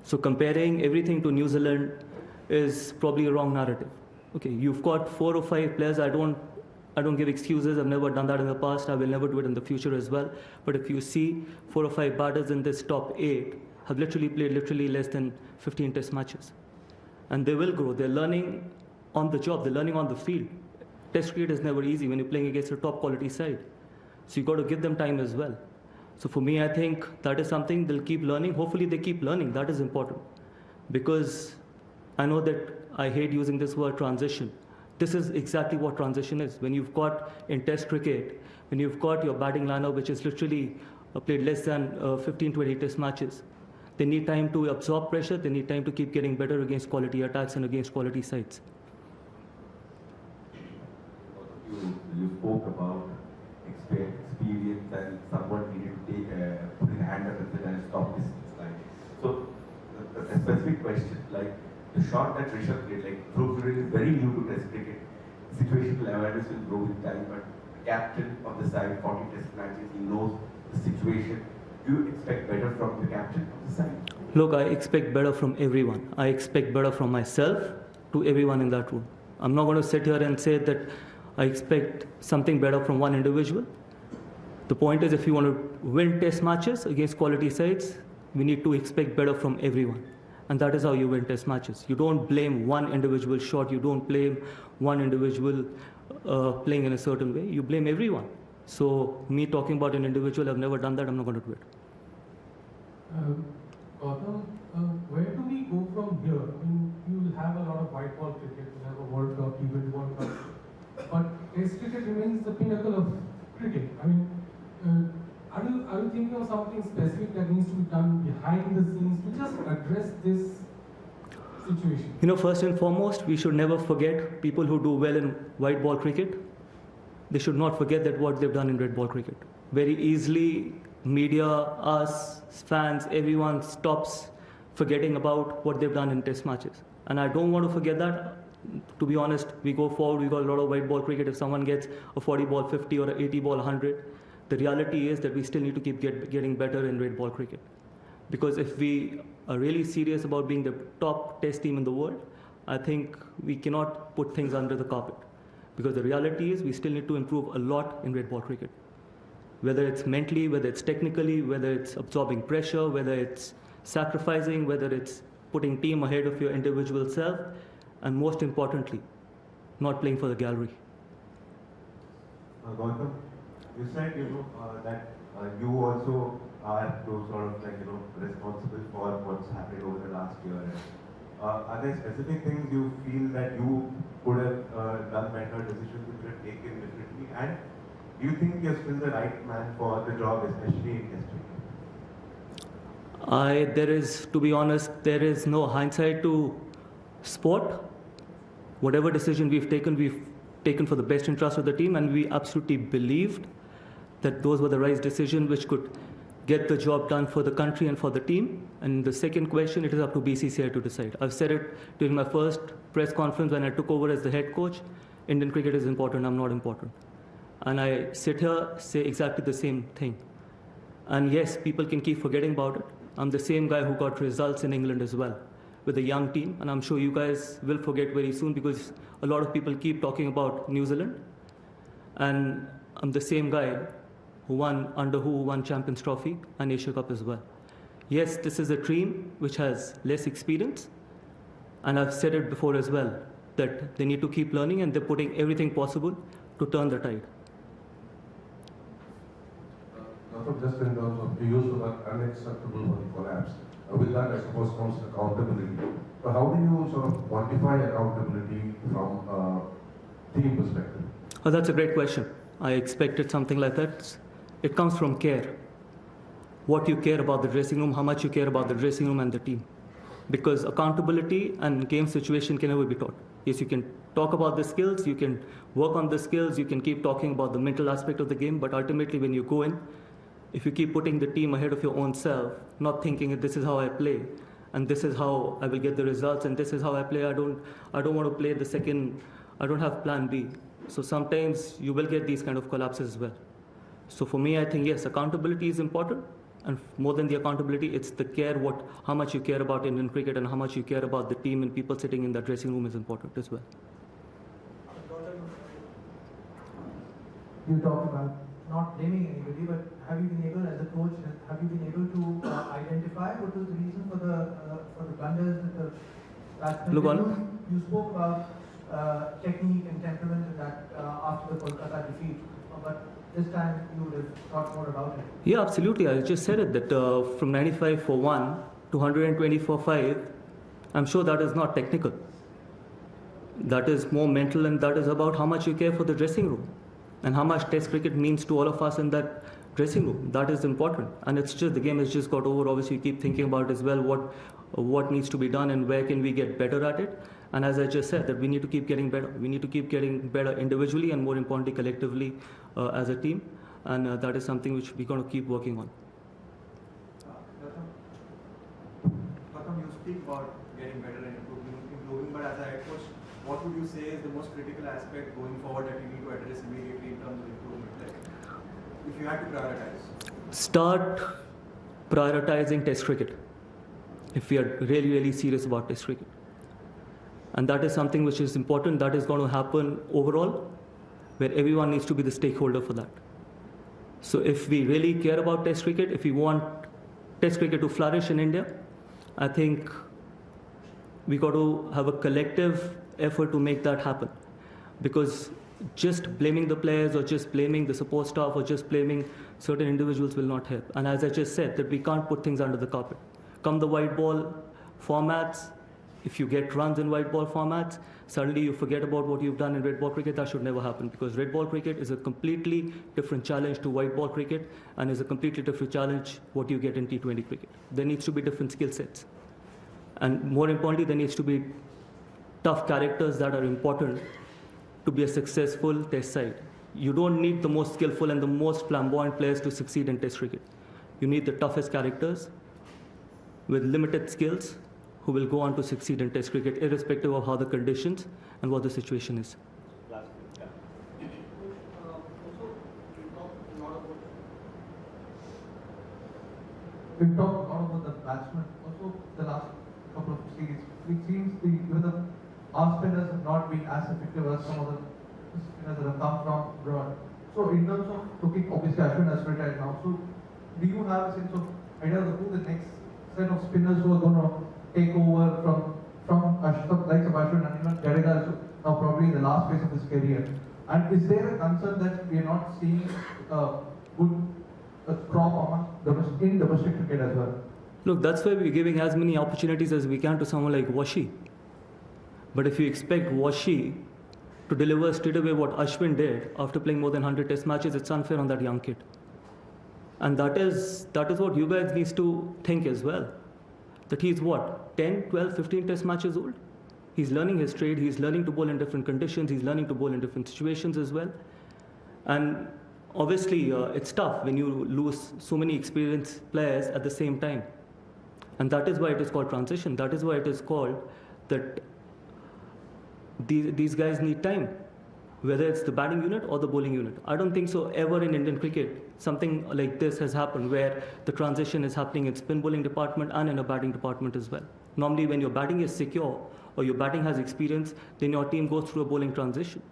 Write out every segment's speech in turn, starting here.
So comparing everything to New Zealand is probably a wrong narrative. Okay, you've got 4 or 5 players. I don't give excuses. I've never done that in the past. I will never do it in the future as well. But if you see 4 or 5 batters in this top 8 have literally played less than 15 test matches. And they will grow. They're learning on the job. They're learning on the field. Test cricket is never easy when you're playing against a top quality side. So you've got to give them time as well. So for me, I think that is something they'll keep learning. Hopefully they keep learning. That is important. Because I know that I hate using this word transition. This is exactly what transition is. When you've got in test cricket, when you've got your batting lineup, which is literally played less than 15, 20 test matches, they need time to absorb pressure. They need time to keep getting better against quality attacks and against quality sides. You spoke about experience and someone needed to put his hand up and stop this line. So a specific question, like the shot that Rishabh played, like through is very new to test cricket. Situational awareness will grow with time, but the captain of the side, 40 test matches, he knows the situation. Do you expect better from the captain of the side? Look, I expect better from everyone. I expect better from myself to everyone in that room. I'm not going to sit here and say that I expect something better from one individual. The point is, if you want to win test matches against quality sides, we need to expect better from everyone. And that is how you win test matches. You don't blame one individual shot. You don't blame one individual playing in a certain way. You blame everyone. So me talking about an individual, I've never done that. I'm not going to do it. Gautam, where do we go from here? I mean, you will have a lot of white ball cricket. You have a World Cup, T20 World Cup. But Test cricket remains the pinnacle of cricket. I mean, are you thinking of something specific that needs to be done behind the scenes to just address this situation? You know, first and foremost, we should never forget people who do well in white ball cricket. They should not forget that what they've done in red ball cricket. Very easily, media, us, fans, everyone stops forgetting about what they've done in test matches. And I don't want to forget that. To be honest, we go forward, we got a lot of white ball cricket. If someone gets a 40 ball 50 or an 80 ball 100, the reality is that we still need to keep getting better in red ball cricket. Because if we are really serious about being the top test team in the world, I think we cannot put things under the carpet. Because the reality is we still need to improve a lot in red ball cricket. Whether it's mentally, whether it's technically, whether it's absorbing pressure, whether it's sacrificing, whether it's putting team ahead of your individual self, and most importantly, not playing for the gallery. Gautam, you said that you also are those sort of responsible for what's happened over the last year. Are there specific things you feel that you could have done better, decisions you could have taken differently, and do you think you're still the right man for the job, especially in test cricket? To be honest, there is no hindsight to sport. Whatever decision we've taken for the best interest of the team, and we absolutely believed that those were the right decisions which could get the job done for the country and for the team. And the second question, it is up to BCCI to decide. I've said it during my first press conference when I took over as the head coach. Indian cricket is important, I'm not important. And I sit here, say exactly the same thing. And yes, people can keep forgetting about it. I'm the same guy who got results in England as well with a young team, and I'm sure you guys will forget very soon because a lot of people keep talking about New Zealand. And I'm the same guy who won Champions Trophy and Asia Cup as well. Yes, this is a team which has less experience, and I've said it before as well, that they need to keep learning and they're putting everything possible to turn the tide. Just in terms of you used the word unacceptable for the collapse. With that, I suppose, comes accountability. So how do you sort of quantify accountability from a team perspective? Oh, that's a great question. I expected something like that. It comes from care. What you care about the dressing room, how much you care about the dressing room and the team. Because accountability and game situation can never be taught. Yes, you can talk about the skills, you can work on the skills, you can keep talking about the mental aspect of the game, but ultimately when you go in, if you keep putting the team ahead of your own self, not thinking that this is how I play, and this is how I will get the results, and this is how I play, I don't want to play the second, I don't have plan B. So sometimes you will get these kind of collapses as well. So for me, I think yes, accountability is important, And more than the accountability, it's the care, how much you care about Indian cricket and how much you care about the team and people sitting in that dressing room is important as well. You talked about not blaming anybody, but have you been able, as a coach, have you been able to identify what was the reason for the blunders that the batsmen did? You spoke about technique and temperament and that after the Kolkata defeat, but this time you would have thought more about it. Yeah, absolutely. I just said it that from 95 for 1 to 120 for 5, I'm sure that is not technical. That is more mental, and that is about how much you care for the dressing room and how much Test cricket means to all of us in that dressing room. That is important. And it's just, the game has just got over. Obviously, you keep thinking about as well what needs to be done and where can we get better at it. And as I just said, that we need to keep getting better. We need to keep getting better individually and more importantly collectively as a team. And that is something which we're going to keep working on. Gautam, you speak about getting better and improving, but as a head coach, what would you say is the most critical aspect going forward that you need to address immediately in terms of improvement? Like, if you had to prioritize? Start prioritizing Test cricket if we are really, really serious about Test cricket. And that is something which is important. That is going to happen overall, where everyone needs to be the stakeholder for that. So if we really care about Test cricket, if we want Test cricket to flourish in India, I think we got to have a collective effort to make that happen. Because just blaming the players or just blaming the support staff or just blaming certain individuals will not help. And as I just said, that we can't put things under the carpet. Come the white ball formats, if you get runs in white ball formats, suddenly you forget about what you've done in red ball cricket. That should never happen, because red ball cricket is a completely different challenge to white ball cricket and is a completely different challenge what you get in T20 cricket. There needs to be different skill sets. And more importantly, there needs to be tough characters that are important to be a successful Test side. You don't need the most skillful and the most flamboyant players to succeed in Test cricket. You need the toughest characters with limited skills who will go on to succeed in Test cricket, irrespective of how the conditions and what the situation is. We've talked a lot about the batsmen. Also, the last couple of series, it seems our spinners have not been as effective as some of the spinners that have come from abroad. So, in terms of looking, obviously, Ashwin has retired now. So, do you have a sense of idea of who the next set of spinners who are going to take over from likes of Ashwin and even Jadeja is now probably in the last phase of his career? And is there a concern that we are not seeing a crop in domestic cricket as well? Look, that's why we're giving as many opportunities as we can to someone like Washi. But if you expect Washi to deliver straight away what Ashwin did after playing more than 100 Test matches, it's unfair on that young kid. And that is what you guys need to think as well. That he's what, 10, 12, 15 Test matches old? He's learning his trade, he's learning to bowl in different conditions, he's learning to bowl in different situations as well. And obviously, it's tough when you lose so many experienced players at the same time. And that is why it is called transition. That is why it is called that these guys need time, whether it's the batting unit or the bowling unit. I don't think so ever in Indian cricket something like this has happened where the transition is happening in spin bowling department and in a batting department as well. Normally when your batting is secure or your batting has experience, then your team goes through a bowling transition.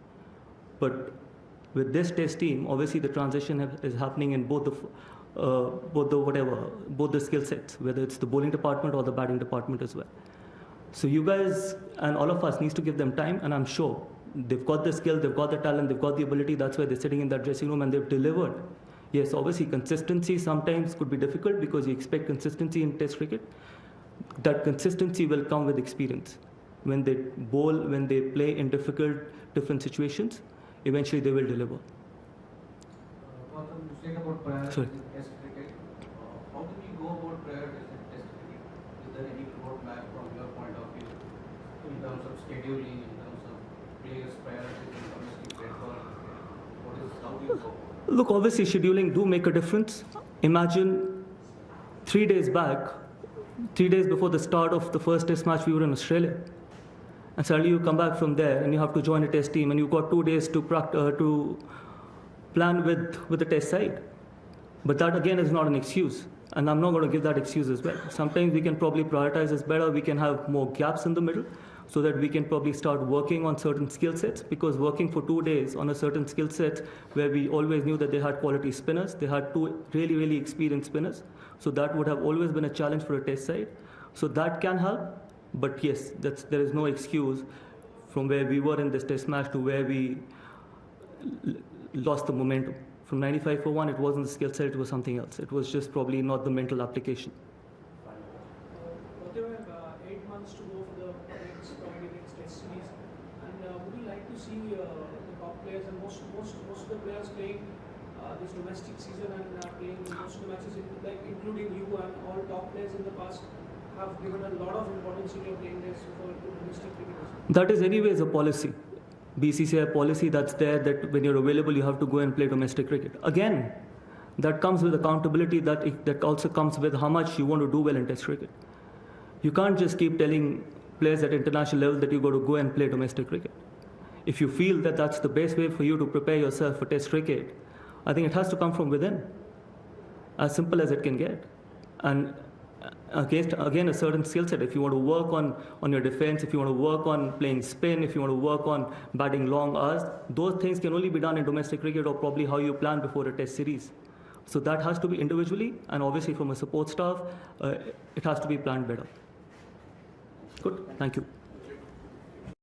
But with this Test team, obviously the transition is happening in both the skill sets, whether it's the bowling department or the batting department as well. So you guys and all of us needs to give them time, and I'm sure they've got the skill, they've got the talent, they've got the ability. That's why they're sitting in that dressing room and they've delivered. Yes, obviously consistency sometimes could be difficult because you expect consistency in Test cricket. That consistency will come with experience. When they bowl, when they play in different situations, eventually they will deliver. Gautam, you said about prioritizing Test cricket. How do we go about prioritizing Test cricket? Is there any roadmap from your point of view in terms of scheduling, in terms of players' priorities in domestic red ball? How do you go? Look, obviously scheduling do make a difference. Imagine 3 days back, 3 days before the start of the first Test match, we were in Australia. And suddenly you come back from there and you have to join a Test team and you've got 2 days to plan with the Test side. But that again is not an excuse. And I'm not going to give that excuse as well. Sometimes we can probably prioritize this better. We can have more gaps in the middle so that we can probably start working on certain skill sets, because working for 2 days on a certain skill set where we always knew that they had quality spinners, they had 2 really, really experienced spinners. So that would have always been a challenge for a test side. So that can help. But yes, there is no excuse from where we were in this test match to where we lost the momentum. From 95 for 1, it wasn't the skill set, it was something else. It was just probably not the mental application. There were 8 months to go for the next test series. And would you like to see the top players and most of the players playing this domestic season and playing most of the matches, including you and all top players in the past, have given a lot of importance in your playing days for domestic cricket? That is anyways a policy. BCCI policy that's there, that when you're available, you have to go and play domestic cricket. Again, that comes with accountability, that also comes with how much you want to do well in test cricket. You can't just keep telling players at international level that you got to go and play domestic cricket. If you feel that that's the best way for you to prepare yourself for test cricket, I think it has to come from within. As simple as it can get. And again, a certain skill set. If you want to work on your defense, if you want to work on playing spin, if you want to work on batting long hours, those things can only be done in domestic cricket, or probably how you plan before a test series. So that has to be individually, and obviously from a support staff, it has to be planned better. Good, thank you.